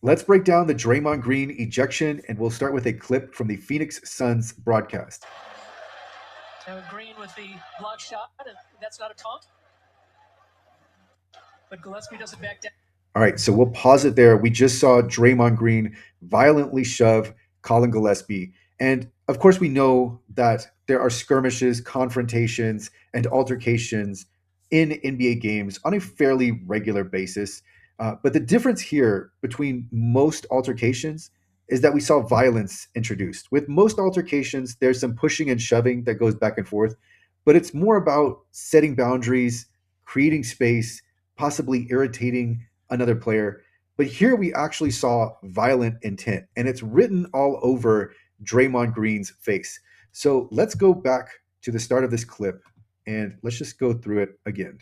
let's break down the Draymond Green ejection, and we'll start with a clip from the Phoenix Suns broadcast. Green with the block shot, and that's not a taunt. But Gillespie doesn't back down. All right, so we'll pause it there. We just saw Draymond Green violently shove Colin Gillespie. And of course, we know that there are skirmishes, confrontations, and altercations in NBA games on a fairly regular basis. But the difference here between most altercations is that we saw violence introduced. With most altercations, there's some pushing and shoving that goes back and forth, but it's more about setting boundaries, creating space, possibly irritating another player. But here we actually saw violent intent, and it's written all over Draymond Green's face. So let's go back to the start of this clip and let's just go through it again.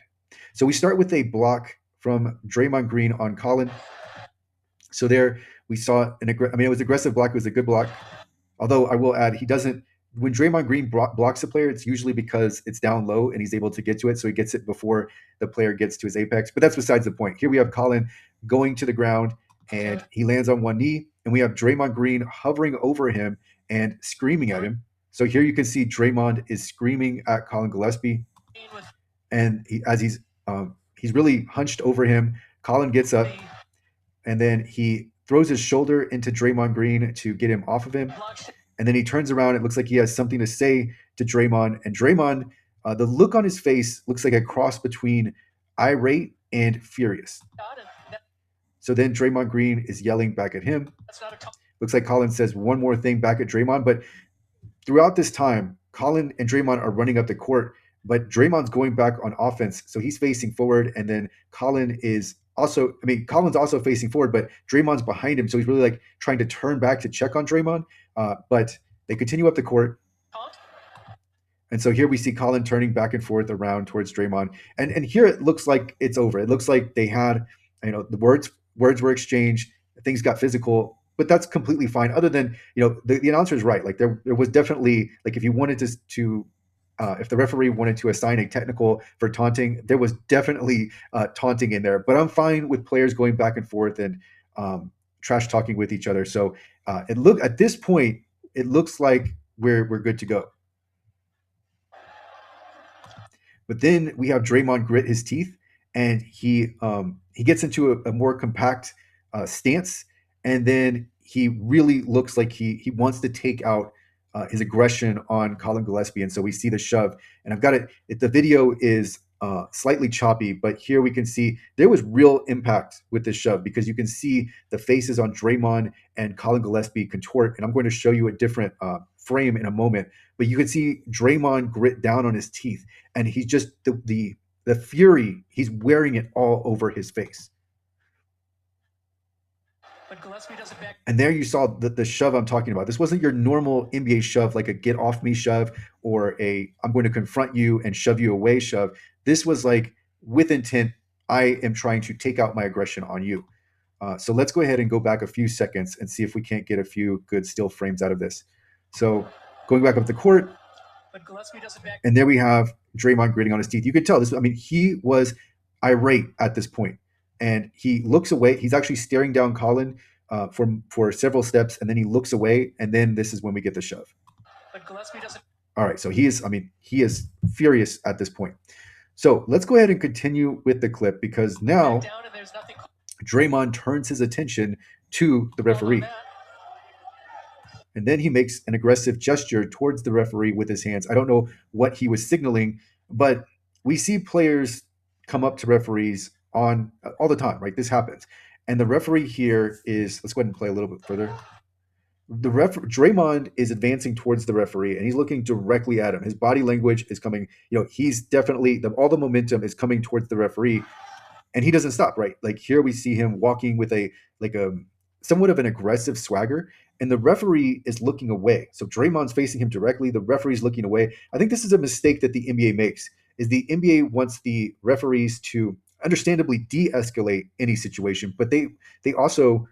So we start with a block from Draymond Green on Colin. So there we saw it was aggressive block. It was a good block. Although I will add, he doesn't. When Draymond Green blocks a player, it's usually because it's down low and he's able to get to it, so he gets it before the player gets to his apex. But that's besides the point. Here we have Colin going to the ground, and he lands on one knee, and we have Draymond Green hovering over him and screaming at him. So here you can see Draymond is screaming at Colin Gillespie, and he's really hunched over him. Colin gets up, and then he throws his shoulder into Draymond Green to get him off of him. And then he turns around. It looks like he has something to say to Draymond. And Draymond, the look on his face looks like a cross between irate and furious. So then Draymond Green is yelling back at him. Looks like Colin says one more thing back at Draymond. But throughout this time, Colin and Draymond are running up the court. But Draymond's going back on offense. So he's facing forward. And then Colin's also facing forward, but Draymond's behind him. So he's really like trying to turn back to check on Draymond. But they continue up the court. And so here we see Colin turning back and forth around towards Draymond. And here it looks like it's over. It looks like they had, the words were exchanged, things got physical, but that's completely fine. Other than, the announcer is right. Like there was definitely, like if you wanted to if the referee wanted to assign a technical for taunting, there was definitely taunting in there. But I'm fine with players going back and forth and trash talking with each other. So at this point, it looks like we're good to go. But then we have Draymond grit his teeth, and he gets into a more compact stance, and then he really looks like he wants to take out his aggression on Colin Gillespie. And so we see the shove, and I've got it. The video is slightly choppy, but here we can see there was real impact with this shove because you can see the faces on Draymond and Colin Gillespie contort. And I'm going to show you a different frame in a moment, but you can see Draymond grit down on his teeth, and he's just the fury. He's wearing it all over his face. But Gillespie doesn't back. And there you saw the shove I'm talking about. This wasn't your normal NBA shove, like a get off me shove or a I'm going to confront you and shove you away shove. This was like with intent. I am trying to take out my aggression on you. So let's go ahead and go back a few seconds and see if we can't get a few good still frames out of this. So going back up the court, But Gillespie doesn't back. and there we have Draymond gritting on his teeth. You can tell this. I mean, he was irate at this point, and he looks away. He's actually staring down Colin for several steps, and then he looks away, and then this is when we get the shove. But Gillespie doesn't. All right, so he is furious at this point. So let's go ahead and continue with the clip because now Down and there's nothing. Draymond turns his attention to the referee. And then he makes an aggressive gesture towards the referee with his hands. I don't know what he was signaling, but we see players come up to referees on all the time, right? This happens. And the referee here is, let's go ahead and play a little bit further. Draymond is advancing towards the referee, and he's looking directly at him. His body language is coming, he's definitely, all the momentum is coming towards the referee, and he doesn't stop, right? Like here we see him walking with a somewhat of an aggressive swagger, and the referee is looking away. So Draymond's facing him directly. The referee's looking away. I think this is a mistake that the NBA makes, is the NBA wants the referees to understandably de-escalate any situation, but they also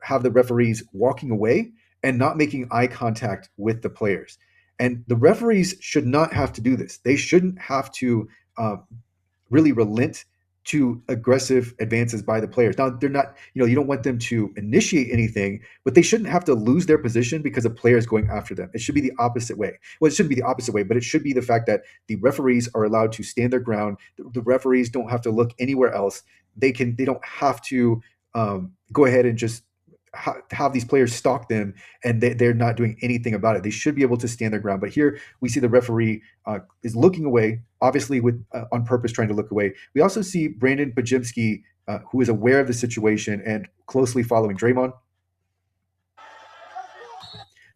have the referees walking away and not making eye contact with the players. And the referees should not have to do this. They shouldn't have to really relent to aggressive advances by the players. Now they're not, you don't want them to initiate anything, but they shouldn't have to lose their position because a player is going after them. It should be the opposite way. Well, it shouldn't be the opposite way, but it should be the fact that the referees are allowed to stand their ground. The referees don't have to look anywhere else. They don't have to go ahead and just have these players stalk them, and they're not doing anything about it. They should be able to stand their ground. But here we see the referee is looking away, obviously with on purpose, trying to look away. We also see Brandon Podzemski, who is aware of the situation and closely following Draymond.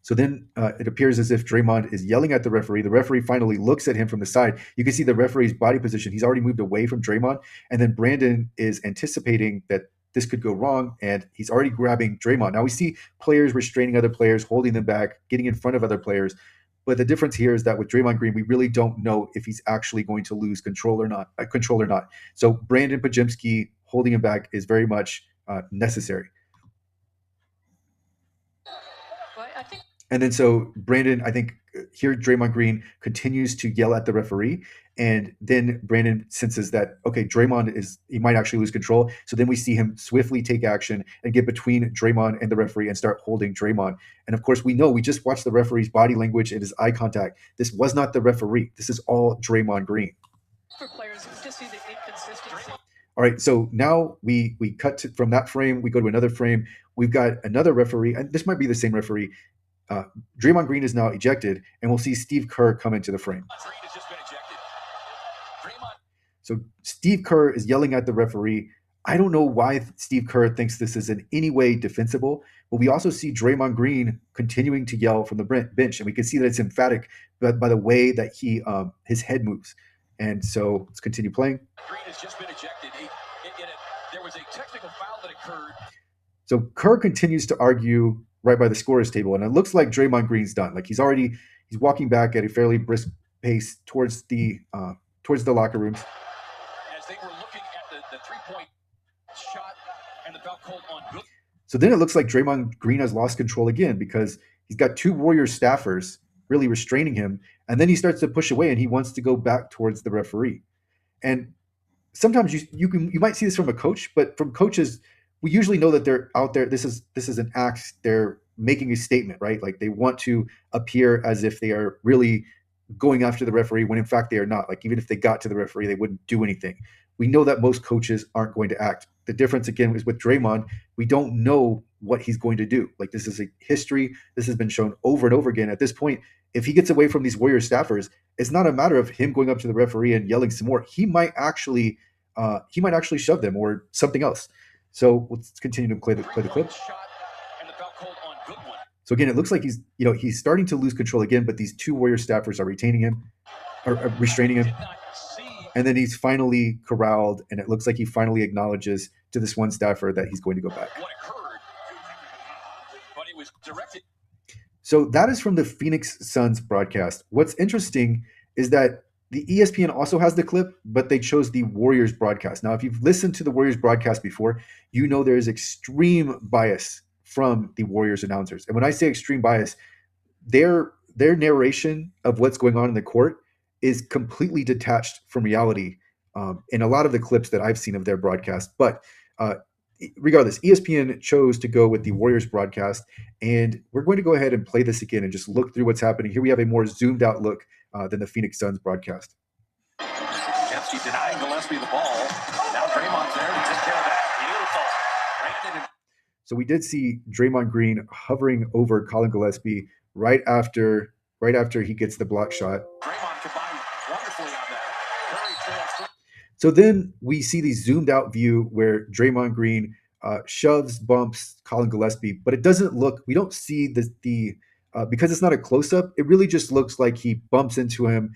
So then it appears as if Draymond is yelling at the referee. The referee finally looks at him from the side. You can see the referee's body position. He's already moved away from Draymond. And then Brandon is anticipating that this could go wrong, and he's already grabbing Draymond. Now we see players restraining other players, holding them back, getting in front of other players. But the difference here is that with Draymond Green, we really don't know if he's actually going to lose control or not. So Brandon Podzemski holding him back is very much necessary. Well, I think And then so Brandon, I think here Draymond Green continues to yell at the referee, and then Brandon senses that okay, Draymond he might actually lose control. So then we see him swiftly take action and get between Draymond and the referee and start holding Draymond. And of course, we know we just watched the referee's body language and his eye contact. This was not the referee. This is all Draymond Green. for players, you just see the inconsistency. All right, so now we cut from that frame. We go to another frame. We've got another referee, and this might be the same referee. Uh, Draymond Green is now ejected, and we'll see Steve Kerr come into the frame. So Steve Kerr is yelling at the referee. I don't know why Steve Kerr thinks this is in any way defensible, but we also see Draymond Green continuing to yell from the bench, and we can see that it's emphatic by the way that his head moves. And so let's continue playing. Green has just been ejected. There was a technical foul that occurred. So Kerr continues to argue right by the scorer's table, and it looks like Draymond Green's done. Like he's walking back at a fairly brisk pace towards the locker rooms. As they were looking at the 3-point shot and the foul called on good. So then it looks like Draymond Green has lost control again because he's got two Warriors staffers really restraining him, and then he starts to push away and he wants to go back towards the referee. And sometimes you might see this from a coach, but from coaches, we usually know that they're out there. This is an act. They're making a statement, right? Like they want to appear as if they are really going after the referee when in fact they are not. Like even if they got to the referee, they wouldn't do anything. We know that most coaches aren't going to act. The difference again is with Draymond, we don't know what he's going to do. Like this is a history. This has been shown over and over again. At this point, if he gets away from these Warrior staffers, it's not a matter of him going up to the referee and yelling some more. He might actually shove them or something else. So let's continue to play the clip. So again, it looks like he's starting to lose control again, but these two Warrior staffers are retaining him, or restraining him, and then he's finally corralled, and it looks like he finally acknowledges to this one staffer that he's going to go back. So that is from the Phoenix Suns broadcast. What's interesting is that the ESPN also has the clip, but they chose the Warriors broadcast. Now, if you've listened to the Warriors broadcast before, you know there is extreme bias from the Warriors announcers. And when I say extreme bias, their narration of what's going on in the court is completely detached from reality in a lot of the clips that I've seen of their broadcast. But regardless, ESPN chose to go with the Warriors broadcast, and we're going to go ahead and play this again and just look through what's happening. Here we have a more zoomed out look than the Phoenix Suns broadcast. Gillespie denying Gillespie the ball. Now Draymond's there to take care of that. Beautiful. So we did see Draymond Green hovering over Colin Gillespie right after he gets the block shot. Draymond combined wonderfully on that. So then we see the zoomed out view where Draymond Green bumps Colin Gillespie, but it doesn't look. We don't see the because it's not a close up. It really just looks like he bumps into him.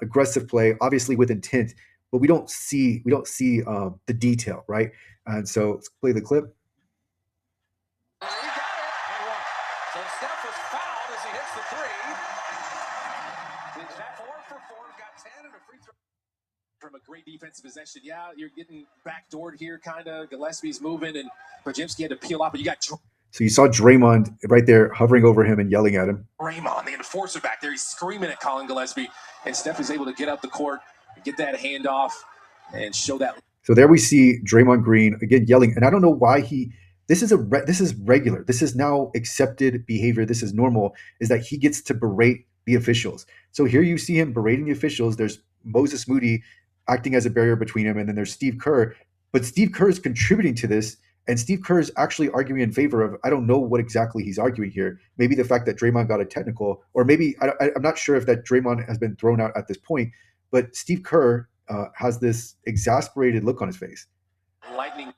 Aggressive play, obviously with intent, but we don't see the detail, right? And so let's play the clip. So Steph was fouled as he hits the three. Is that 4 for 4? Got 10 and a free throw. From a great defensive possession. Yeah, you're getting backdoored here, kind of. Gillespie's moving, and Podzemski had to peel off, but you got. So you saw Draymond right there hovering over him and yelling at him. Draymond, the enforcer back there, he's screaming at Colin Gillespie, and Steph is able to get up the court, get that handoff, and show that. So there we see Draymond Green again yelling, and I don't know why he. This is regular. This is now accepted behavior. This is normal. Is that he gets to berate the officials? So here you see him berating the officials. There's Moses Moody acting as a barrier between him, and then there's Steve Kerr. But Steve Kerr is contributing to this, and Steve Kerr is actually arguing in favor of. I don't know what exactly he's arguing here. Maybe the fact that Draymond got a technical, or maybe I'm not sure if that Draymond has been thrown out at this point. But Steve Kerr has this exasperated look on his face. Lightning.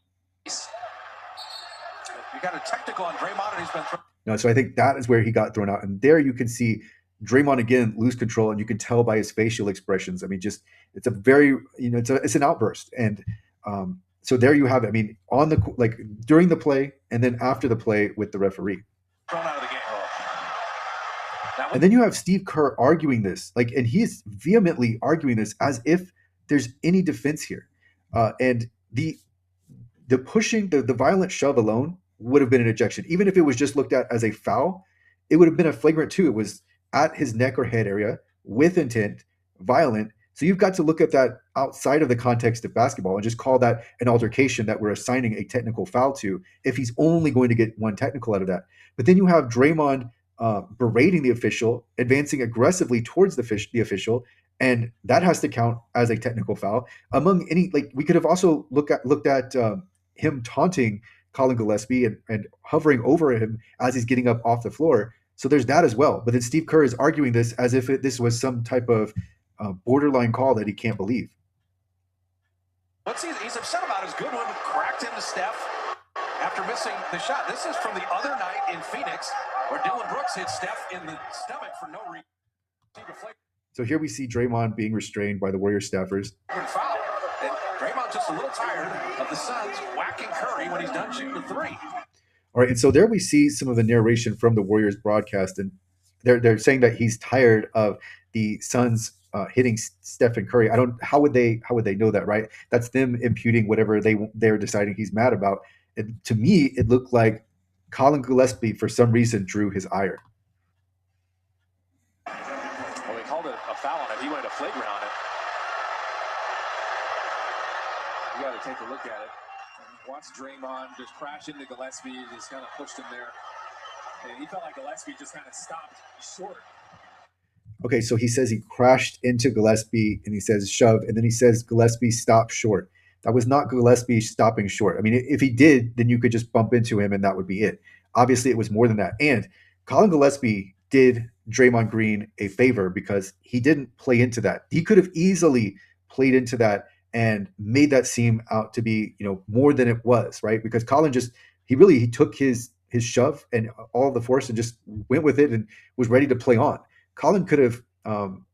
You got a technical on Draymond, and he's been thrown. No, so I think that is where he got thrown out, and there you can see Draymond again lose control, and you can tell by his facial expressions. I mean, just it's a very it's an outburst, and so there you have it. I mean, on the like during the play, and then after the play with the referee. Thrown out of the game. And then you have Steve Kerr arguing this, like, and he is vehemently arguing this as if there's any defense here, and the pushing, the violent shove alone would have been an ejection. Even if it was just looked at as a foul, it would have been a flagrant two. It was at his neck or head area with intent, violent. So you've got to look at that outside of the context of basketball and just call that an altercation that we're assigning a technical foul to if he's only going to get one technical out of that. But then you have Draymond berating the official, advancing aggressively towards the official, and that has to count as a technical foul. Among any, like, we could have also looked at him taunting Colin Gillespie and hovering over him as he's getting up off the floor. So there's that as well. But then Steve Kerr is arguing this as if this was some type of borderline call that he can't believe. What's he's upset about is Goodwin cracked into Steph after missing the shot. This is from the other night in Phoenix where Dillon Brooks hit Steph in the stomach for no reason. So here we see Draymond being restrained by the Warriors staffers. Foul. And Draymond's just a little tired of the Suns whacking Curry when he's done shooting the three. All right, and so there we see some of the narration from the Warriors broadcast, and they're saying that he's tired of the Suns hitting Steph and Curry. How would they know that, right? That's them imputing whatever they're deciding he's mad about. And to me, it looked like Colin Gillespie for some reason drew his ire. Well, they called it a foul on it. He went a flagrant on it. You got to take a look at it. Watch Draymond just crash into Gillespie. Just kind of pushed him there. And he felt like Gillespie just kind of stopped short. Okay, so he says he crashed into Gillespie, and he says shove, and then he says Gillespie stopped short. That was not Gillespie stopping short. I mean, if he did, then you could just bump into him, and that would be it. Obviously, it was more than that. And Colin Gillespie did Draymond Green a favor because he didn't play into that. He could have easily played into that and made that seem out to be, more than it was, right? Because Colin he took his shove and all the force and just went with it and was ready to play on. Colin could have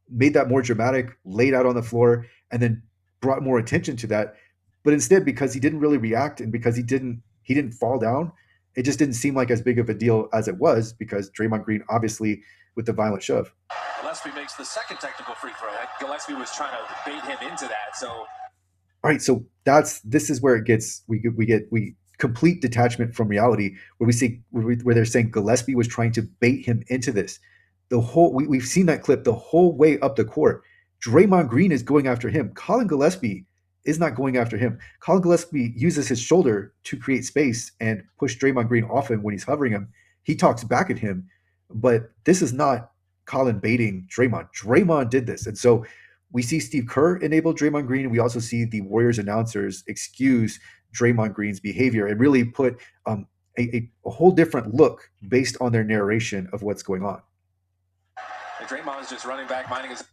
made that more dramatic, laid out on the floor, and then brought more attention to that. But instead, because he didn't really react and because he didn't fall down, it just didn't seem like as big of a deal as it was because Draymond Green, obviously, with the violent shove. Gillespie makes the second technical free throw. Gillespie was trying to bait him into that. So, all right, so this is where it gets we complete detachment from reality, where we see where they're saying Gillespie was trying to bait him into this. We've seen that clip the whole way up the court. Draymond Green is going after him. Colin Gillespie is not going after him. Colin Gillespie uses his shoulder to create space and push Draymond Green off him when he's hovering him. He talks back at him, but this is not Colin baiting Draymond. Draymond did this. And so we see Steve Kerr enable Draymond Green, and we also see the Warriors announcers excuse Draymond Green's behavior and really put a whole different look based on their narration of what's going on. And Draymond's just running back, minding his.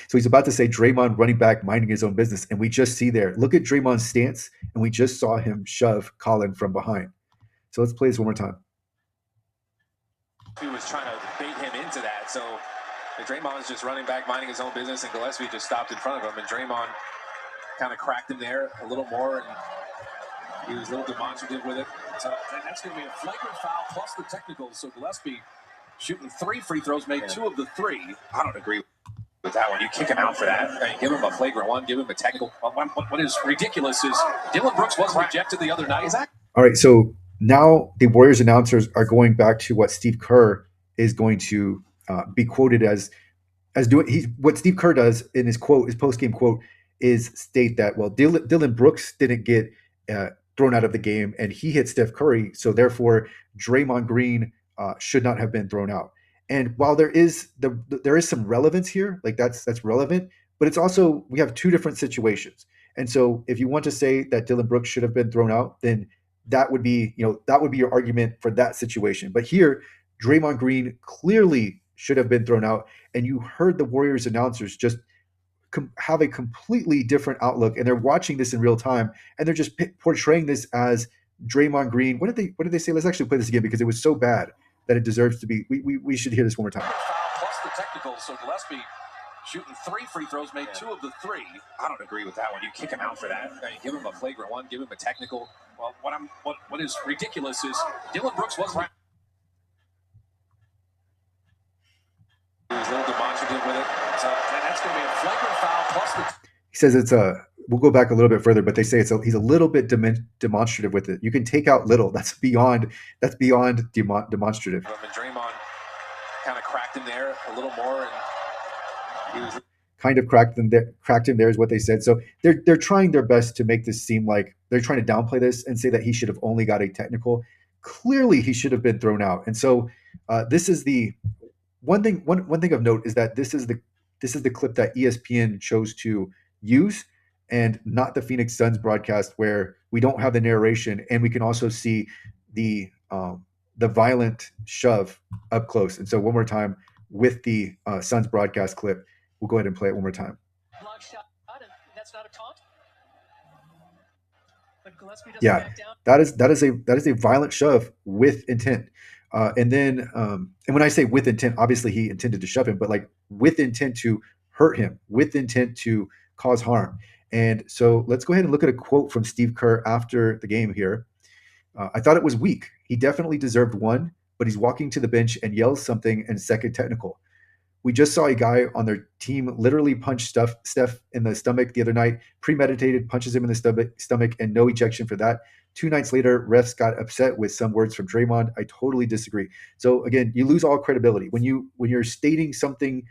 So he's about to say Draymond running back, minding his own business. And we just see there, look at Draymond's stance, and we just saw him shove Colin from behind. So let's play this one more time. He was trying to bait him into that. So Draymond's just running back, minding his own business, and Gillespie just stopped in front of him. And Draymond kind of cracked him there a little more, and he was a little demonstrative with it. So that's going to be a flagrant foul plus the technical. So Gillespie shooting 3 free throws, made 2 of the 3. I don't agree with that one. You kick him out for that. I mean, give him a flagrant one, give him a technical. What is ridiculous is Dillon Brooks was rejected the other night. All right, so now the Warriors announcers are going back to what Steve Kerr is going to be quoted as doing. What Steve Kerr does in his quote, his post-game quote, is state that, well, Dylan Brooks didn't get uh, thrown out of the game, and he hit Steph Curry, so therefore Draymond Green should not have been thrown out. And while there is some relevance here, like that's relevant, but it's also we have two different situations. And so if you want to say that Dylan Brooks should have been thrown out, then that would be your argument for that situation. But here, Draymond Green clearly should have been thrown out, and you heard the Warriors announcers just have a completely different outlook, and they're watching this in real time, and they're just portraying this as Draymond Green. What did they say? Let's actually play this again because it was so bad that it deserves to be. We should hear this one more time. Plus the technical, so Gillespie shooting 3 free throws, made 2 of the 3. I don't agree with that one. You kick him out for that. I mean, give him a flagrant one, give him a technical. Well, what is ridiculous is Dylan Brooks wasn't. He was a little demonstrative with it. So that's going to be a flagrant foul plus the. He says it's a. We'll go back a little bit further, but they say he's a little bit demonstrative with it. You can take out little. That's beyond demonstrative. And Draymond kind of cracked him there a little more, and he was kind of cracked him there is what they said. So they're trying their best to make this seem like they're trying to downplay this and say that he should have only got a technical. Clearly, he should have been thrown out. And so this is the one thing of note is that this is the clip that ESPN chose to use, and not the Phoenix Suns broadcast, where we don't have the narration and we can also see the violent shove up close. And so one more time with the Suns broadcast clip, we'll go ahead and play it one more time. Block shot, and that's not a taunt. But Gillespie doesn't Yeah, back down. that is a violent shove with intent. And when I say with intent, obviously he intended to shove him, but like with intent to hurt him, with intent to cause harm. And so let's go ahead and look at a quote from Steve Kerr after the game here. I thought it was weak. He definitely deserved one, but he's walking to the bench and yells something and second technical. We just saw a guy on their team literally punch Steph in the stomach the other night, premeditated, punches him in the stomach, and no ejection for that. 2 nights later, refs got upset with some words from Draymond. I totally disagree. So again, you lose all credibility when you're stating something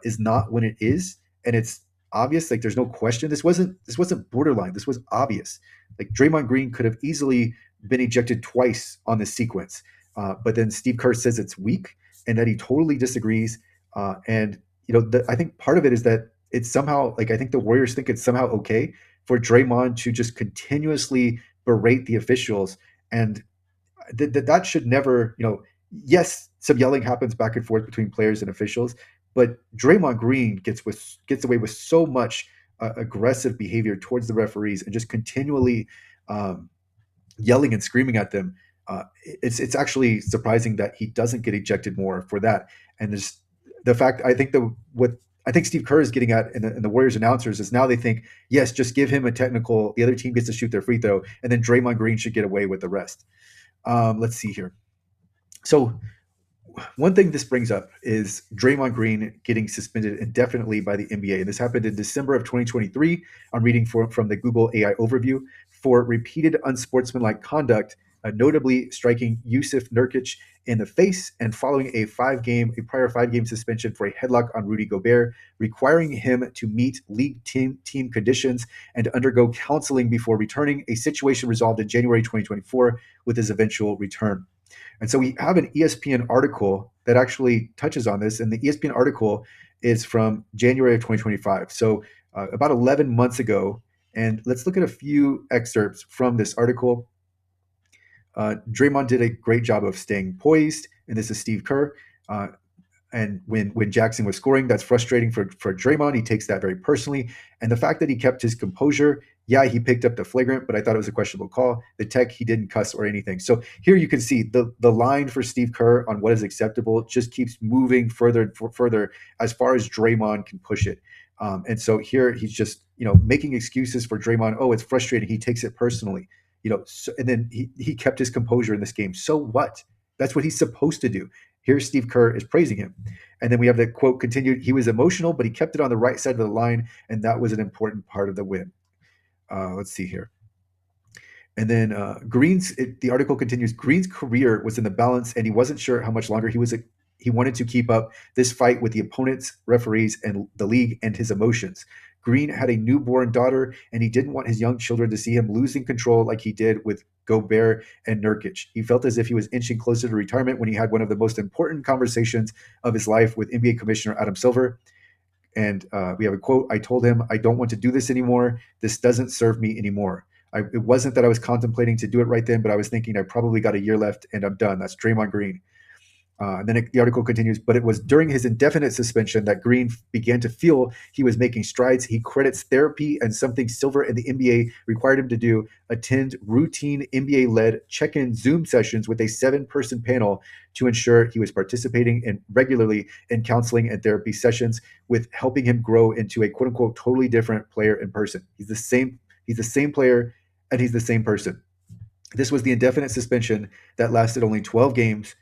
is not when it is, and it's obvious. Like there's no question. This wasn't borderline. This was obvious. Like Draymond Green could have easily been ejected twice on this sequence, but then Steve Kerr says it's weak and that he totally disagrees. And I think part of it is that it's somehow like I think the Warriors think it's somehow okay for Draymond to just continuously berate the officials, and that should never. Yes, some yelling happens back and forth between players and officials, but Draymond Green gets away with so much aggressive behavior towards the referees and just continually yelling and screaming at them. It's actually surprising that he doesn't get ejected more for that. And there's the fact I think what I think Steve Kerr is getting at in the Warriors announcers is now they think, yes, just give him a technical. The other team gets to shoot their free throw, and then Draymond Green should get away with the rest. Let's see here. So one thing this brings up is Draymond Green getting suspended indefinitely by the NBA. And this happened in December of 2023. I'm reading from the Google AI overview for repeated unsportsmanlike conduct, notably striking Yusuf Nurkic in the face and following a prior 5-game suspension for a headlock on Rudy Gobert, requiring him to meet league team conditions and undergo counseling before returning, a situation resolved in January 2024 with his eventual return. And so we have an ESPN article that actually touches on this, and the ESPN article is from January of 2025. So about 11 months ago, and let's look at a few excerpts from this article. Draymond did a great job of staying poised, and this is Steve Kerr. And when Jackson was scoring, that's frustrating for Draymond. He takes that very personally. And the fact that he kept his composure, yeah, he picked up the flagrant, but I thought it was a questionable call. The tech, he didn't cuss or anything. So here you can see the line for Steve Kerr on what is acceptable just keeps moving further and further as far as Draymond can push it. And so here he's just making excuses for Draymond. Oh, it's frustrating. He takes it personally. And then he kept his composure in this game. So what? That's what he's supposed to do. Here, Steve Kerr is praising him. And then we have the quote continued. He was emotional, but he kept it on the right side of the line, and that was an important part of the win. Let's see here. And then the article continues, Green's career was in the balance, and he wasn't sure how much longer he wanted to keep up this fight with the opponents, referees, and the league and his emotions. Green had a newborn daughter, and he didn't want his young children to see him losing control like he did with Gobert and Nurkic. He felt as if he was inching closer to retirement when he had one of the most important conversations of his life with NBA Commissioner Adam Silver. And we have a quote. I told him, I don't want to do this anymore. This doesn't serve me anymore. It wasn't that I was contemplating to do it right then, but I was thinking I probably got a year left and I'm done. That's Draymond Green. And then the article continues, but it was during his indefinite suspension that Green began to feel he was making strides. He credits therapy and something Silver and the NBA required him to do: attend routine NBA-led check-in Zoom sessions with a 7-person panel to ensure he was participating in regularly in counseling and therapy sessions, with helping him grow into a quote-unquote totally different player in person. He's the same. He's the same player, and he's the same person. This was the indefinite suspension that lasted only 12 games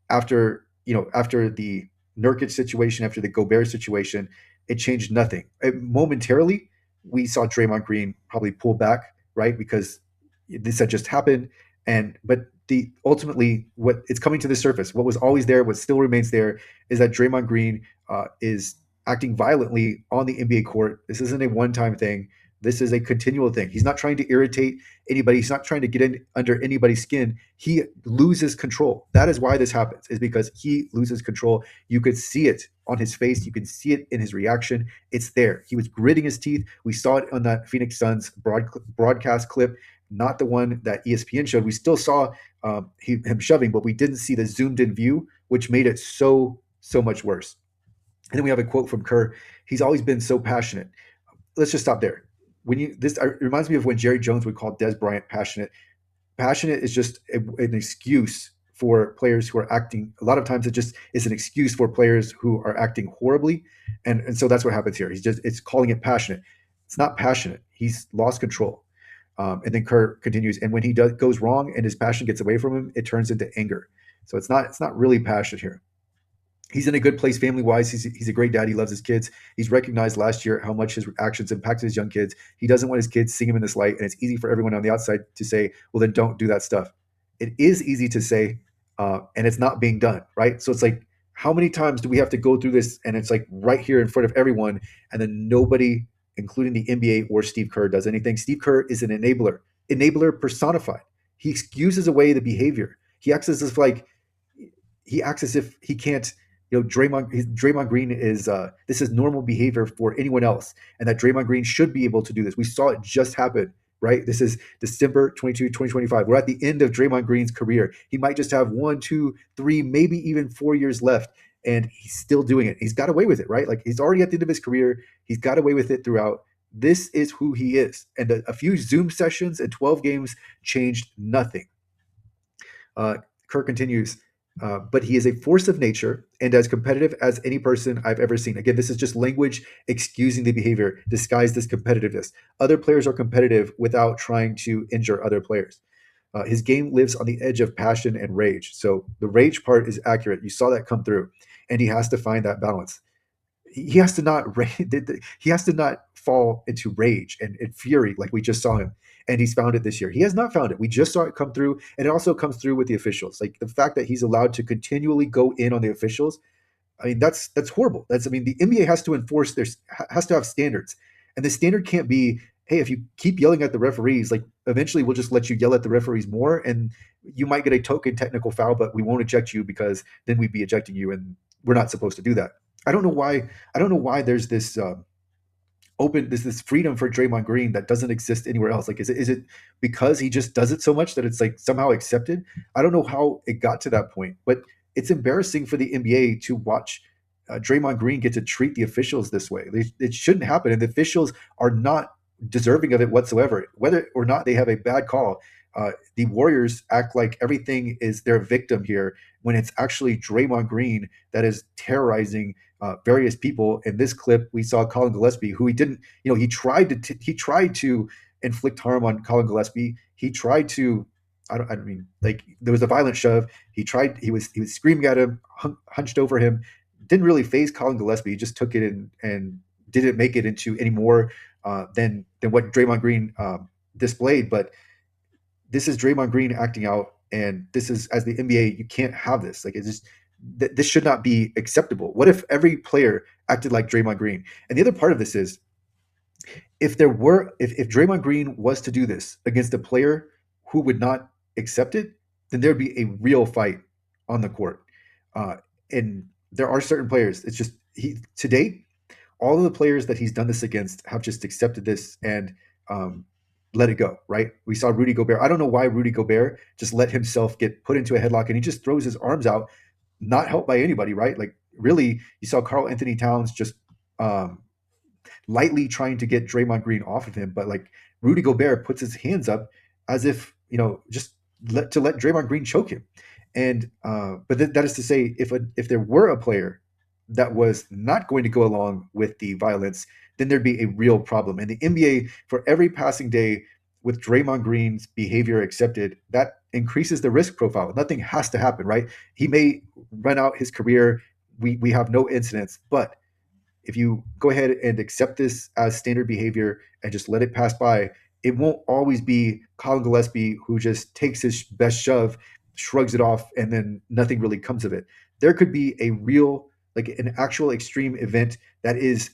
after the Nurkic situation, after the Gobert situation. It changed nothing. Momentarily, we saw Draymond Green probably pull back, right? Because this had just happened. But the ultimately what it's coming to the surface, what was always there, what still remains there, is that Draymond Green is acting violently on the NBA court. This isn't a one-time thing. This is a continual thing. He's not trying to irritate anybody. He's not trying to get in under anybody's skin. He loses control. That is why this happens, is because he loses control. You could see it on his face. You can see it in his reaction. It's there. He was gritting his teeth. We saw it on that Phoenix Suns broadcast clip, not the one that ESPN showed. We still saw him shoving, but we didn't see the zoomed in view, which made it so much worse. And then we have a quote from Kerr. He's always been so passionate. Let's just stop there. This reminds me of when Jerry Jones would call Des Bryant passionate. Passionate is just an excuse for players who are acting. A lot of times, it just is an excuse for players who are acting horribly, and so that's what happens here. It's calling it passionate. It's not passionate. He's lost control. And then Kerr continues, and when he goes wrong and his passion gets away from him, it turns into anger. So it's not really passion here. He's in a good place family wise. He's a great dad. He loves his kids. He's recognized last year how much his actions impacted his young kids. He doesn't want his kids seeing him in this light. And it's easy for everyone on the outside to say, well, then don't do that stuff. It is easy to say, and it's not being done, right? So it's like, how many times do we have to go through this? And it's like right here in front of everyone. And then nobody, including the NBA or Steve Kerr, does anything. Steve Kerr is an enabler personified. He excuses away the behavior. He acts as if he can't. Draymond Green is this is normal behavior for anyone else, and that Draymond Green should be able to do this. We saw it just happen, right? This is December 22, 2025. We're at the end of Draymond Green's career. He might just have 1, 2, 3, maybe even 4 years left, and he's still doing it. He's got away with it, right? Like, he's already at the end of his career. He's got away with it throughout. This is who he is, and a few Zoom sessions and 12 games changed nothing. Kerr continues, but he is a force of nature and as competitive as any person I've ever seen. Again, this is just language excusing the behavior, disguised as competitiveness. Other players are competitive without trying to injure other players. His game lives on the edge of passion and rage. So the rage part is accurate. You saw that come through, and he has to find that balance. He has to not he has to not fall into rage and fury like we just saw him, and he's found it this year. He has not found it. We just saw it come through, and it also comes through with the officials. Like, the fact that he's allowed to continually go in on the officials, I mean, that's horrible. The NBA has to enforce has to have standards, and the standard can't be, hey, if you keep yelling at the referees, like, eventually we'll just let you yell at the referees more, and you might get a token technical foul, but we won't eject you, because then we'd be ejecting you, and we're not supposed to do that. I don't know why. I don't know why there's this this freedom for Draymond Green that doesn't exist anywhere else. Like, is it because he just does it so much that it's like somehow accepted? I don't know how it got to that point, but it's embarrassing for the NBA to watch Draymond Green get to treat the officials this way. It shouldn't happen, and the officials are not deserving of it whatsoever. Whether or not they have a bad call, the Warriors act like everything is their victim here, when it's actually Draymond Green that is terrorizing various people. In this clip, we saw Colin Gillespie, who he tried to inflict harm on Colin Gillespie. He tried to, I mean, like, there was a violent shove. He was screaming at him, hunched over him. Didn't really phase Colin Gillespie. He just took it and didn't make it into any more than what Draymond Green displayed. But this is Draymond Green acting out, and this is, as the NBA, you can't have this. Like, it's just, this should not be acceptable. What if every player acted like Draymond Green? And the other part of this is, if Draymond Green was to do this against a player who would not accept it, then there'd be a real fight on the court. Uh, and there are certain players. It's just he to date, all of the players that he's done this against have just accepted this and um, let it go. Right? We saw Rudy Gobert. I don't know why Rudy Gobert just let himself get put into a headlock and he just throws his arms out, not helped by anybody. Right? Like really, you saw Carl Anthony Towns just um, lightly trying to get Draymond Green off of him, but like Rudy Gobert puts his hands up as if just let Draymond Green choke him. And but that is to say, if there were a player that was not going to go along with the violence, then there'd be a real problem. And the NBA, for every passing day with Draymond Green's behavior accepted, that increases the risk profile. Nothing has to happen, right? He may run out his career. We have no incidents, but if you go ahead and accept this as standard behavior and just let it pass by, it won't always be Colin Gillespie who just takes his best shove, shrugs it off, and then nothing really comes of it. There could be a real, like an actual extreme event that is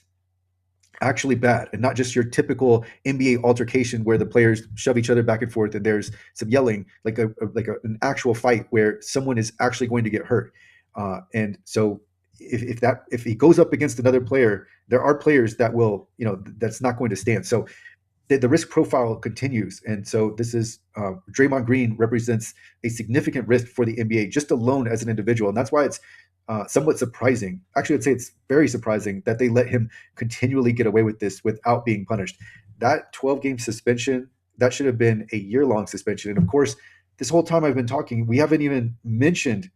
actually bad and not just your typical NBA altercation where the players shove each other back and forth and there's some yelling, like an actual fight where someone is actually going to get hurt. And so if he goes up against another player, there are players that will, that's not going to stand. So the risk profile continues. And so this is Draymond Green represents a significant risk for the NBA just alone as an individual. And that's why it's somewhat surprising. Actually, I'd say it's very surprising that they let him continually get away with this without being punished. That 12-game suspension, that should have been a year-long suspension. And of course, this whole time I've been talking, we haven't even mentioned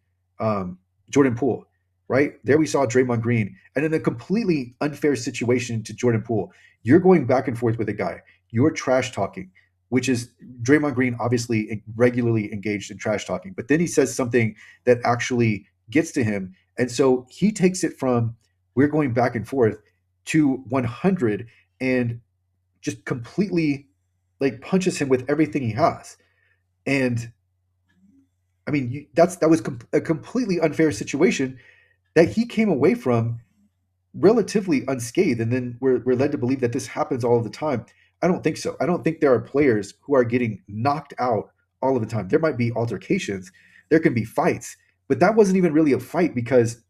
Jordan Poole, right? There we saw Draymond Green. And in a completely unfair situation to Jordan Poole, you're going back and forth with a guy. You're trash talking, which is Draymond Green obviously regularly engaged in trash talking. But then he says something that actually gets to him. And so he takes it from we're going back and forth to 100 and just completely like punches him with everything he has. And I mean, that was a completely unfair situation that he came away from relatively unscathed. And then we're led to believe that this happens all of the time. I don't think so. I don't think there are players who are getting knocked out all of the time. There might be altercations, there can be fights, but that wasn't even really a fight because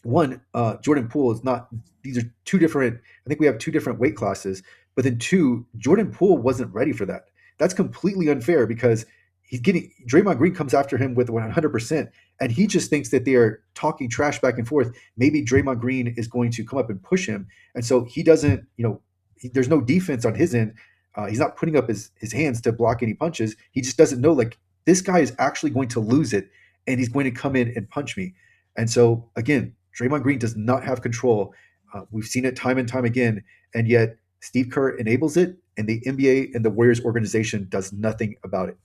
one, Jordan Poole is not. These are two different. I think we have two different weight classes. But then two, Jordan Poole wasn't ready for that. That's completely unfair because he's getting Draymond Green comes after him with 100%, and he just thinks that they are talking trash back and forth. Maybe Draymond Green is going to come up and push him, and so he doesn't. There's no defense on his end. He's not putting up his hands to block any punches. He just doesn't know like this guy is actually going to lose it, and he's going to come in and punch me. And so again, Draymond Green does not have control. We've seen it time and time again, and yet Steve Kerr enables it, and the NBA and the Warriors organization does nothing about it.